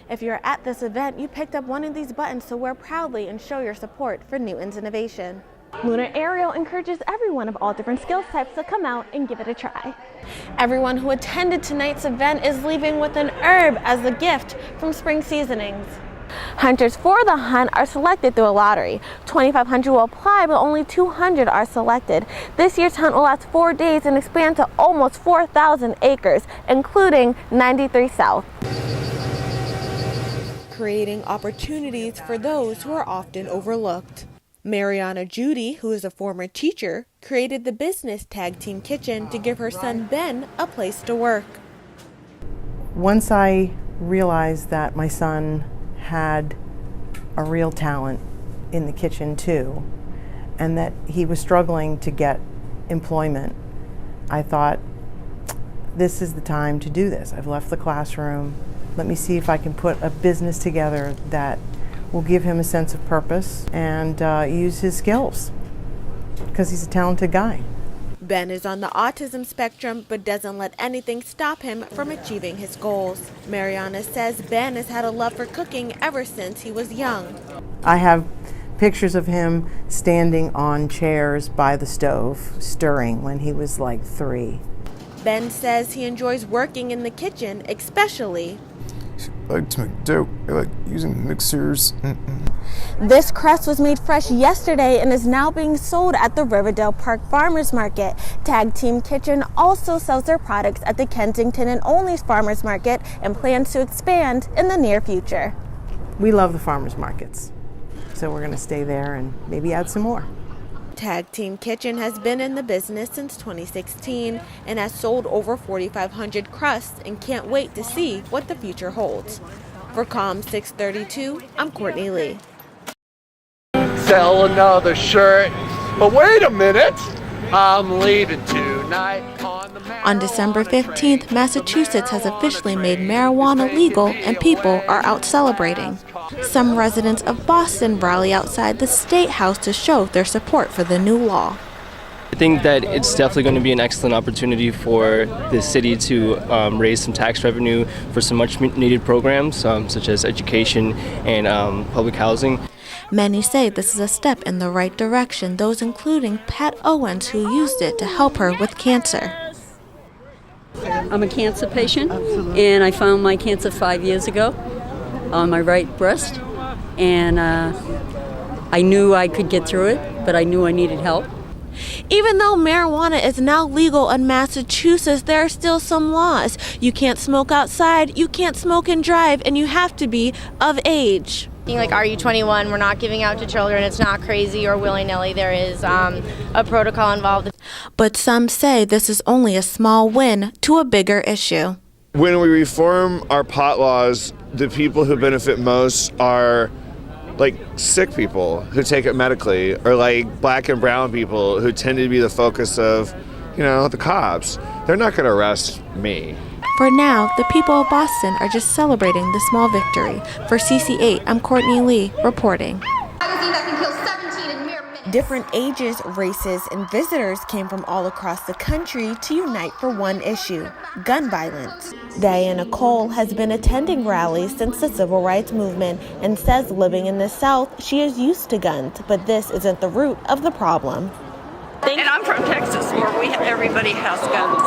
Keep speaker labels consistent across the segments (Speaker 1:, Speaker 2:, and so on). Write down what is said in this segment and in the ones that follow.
Speaker 1: If you're at this event, you picked up one of these buttons to wear proudly and show your support for Newton's innovation. Lunar Aerial encourages everyone of all different skills types to come out and give it a try. Everyone who attended tonight's event is leaving with an herb as a gift from Spring Seasonings. Hunters for the hunt are selected through a lottery. 2,500 will apply, but only 200 are selected. This year's hunt will last 4 days and expand to almost 4,000 acres, including 93 South. Creating opportunities for those who are often overlooked. Mariana Judy, who is a former teacher, created the business Tag Team Kitchen to give her son Ben a place to work.
Speaker 2: Once I realized that my son had a real talent in the kitchen too, and that he was struggling to get employment, I thought, this is the time to do this. I've left the classroom. Let me see if I can put a business together that will give him a sense of purpose and use his skills, because he's a talented guy.
Speaker 1: Ben is on the autism spectrum, but doesn't let anything stop him from achieving his goals. Mariana says Ben has had a love for cooking ever since he was young.
Speaker 2: I have pictures of him standing on chairs by the stove, stirring when he was like 3.
Speaker 1: Ben says he enjoys working in the kitchen, especially.
Speaker 3: I like to make dough. I like using mixers.
Speaker 1: This crust was made fresh yesterday and is now being sold at the Riverdale Park Farmers Market. Tag Team Kitchen also sells their products at the Kensington and Olney's Farmers Market and plans to expand in the near future.
Speaker 2: We love the farmers markets, so we're going to stay there and maybe add some more.
Speaker 1: Tag Team Kitchen has been in the business since 2016 and has sold over 4,500 crusts and can't wait to see what the future holds. For COM 632, I'm Courtney Lee.
Speaker 4: Sell another shirt, but wait a minute, I'm leaving tonight on the marijuana.
Speaker 1: On December 15th, Massachusetts has officially made marijuana legal and people are out celebrating. Some residents of Boston rally outside the State House to show their support for the new law.
Speaker 5: I think that it's definitely going to be an excellent opportunity for the city to raise some tax revenue for some much needed programs such as education and public housing.
Speaker 1: Many say this is a step in the right direction, those including Pat Owens, who used it to help her with cancer.
Speaker 6: I'm a cancer patient, and I found my cancer 5 years ago on my right breast, and I knew I could get through it, but I knew I needed help.
Speaker 1: Even though marijuana is now legal in Massachusetts, there are still some laws. You can't smoke outside, you can't smoke and drive, and you have to be of age.
Speaker 7: Like, are you 21? We're not giving out to children. It's not crazy or willy-nilly. There is a protocol involved.
Speaker 1: But some say this is only a small win to a bigger issue.
Speaker 3: When we reform our pot laws, the people who benefit most are like sick people who take it medically, or like black and brown people who tend to be the focus of, the cops. They're not going to arrest me.
Speaker 1: For now, the people of Boston are just celebrating the small victory. For CC8, I'm Courtney Lee, reporting. Different ages, races, and visitors came from all across the country to unite for one issue: gun violence. Diana Cole has been attending rallies since the Civil Rights Movement and says living in the South, she is used to guns, but this isn't the root of the problem.
Speaker 8: And I'm from Texas, where everybody has guns.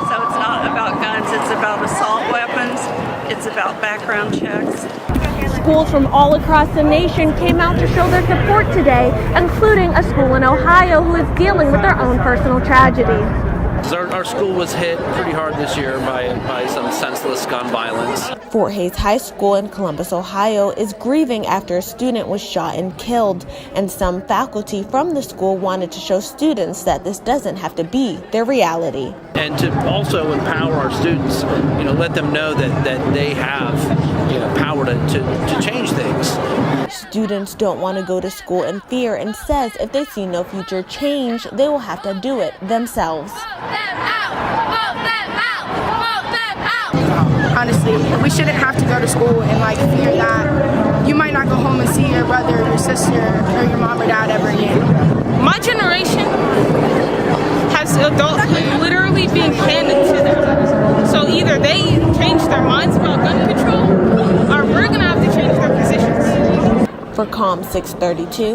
Speaker 8: So it's not about guns, it's about assault weapons, it's about background checks.
Speaker 1: Schools from all across the nation came out to show their support today, including a school in Ohio who is dealing with their own personal tragedy.
Speaker 9: Our school was hit pretty hard this year by some senseless gun violence.
Speaker 1: Fort Hays High School in Columbus, Ohio is grieving after a student was shot and killed, and some faculty from the school wanted to show students that this doesn't have to be their reality.
Speaker 9: And to also empower our students, let them know that they have, power to change things.
Speaker 1: Students don't want to go to school in fear and says if they see no future change, they will have to do it themselves.
Speaker 10: Honestly, we shouldn't have to go to school and fear that you might not go home and see your brother or your sister or your mom or dad ever again.
Speaker 11: My generation has adulthood literally being handed to them. So either they change their minds about gun control, or
Speaker 1: For COM 632.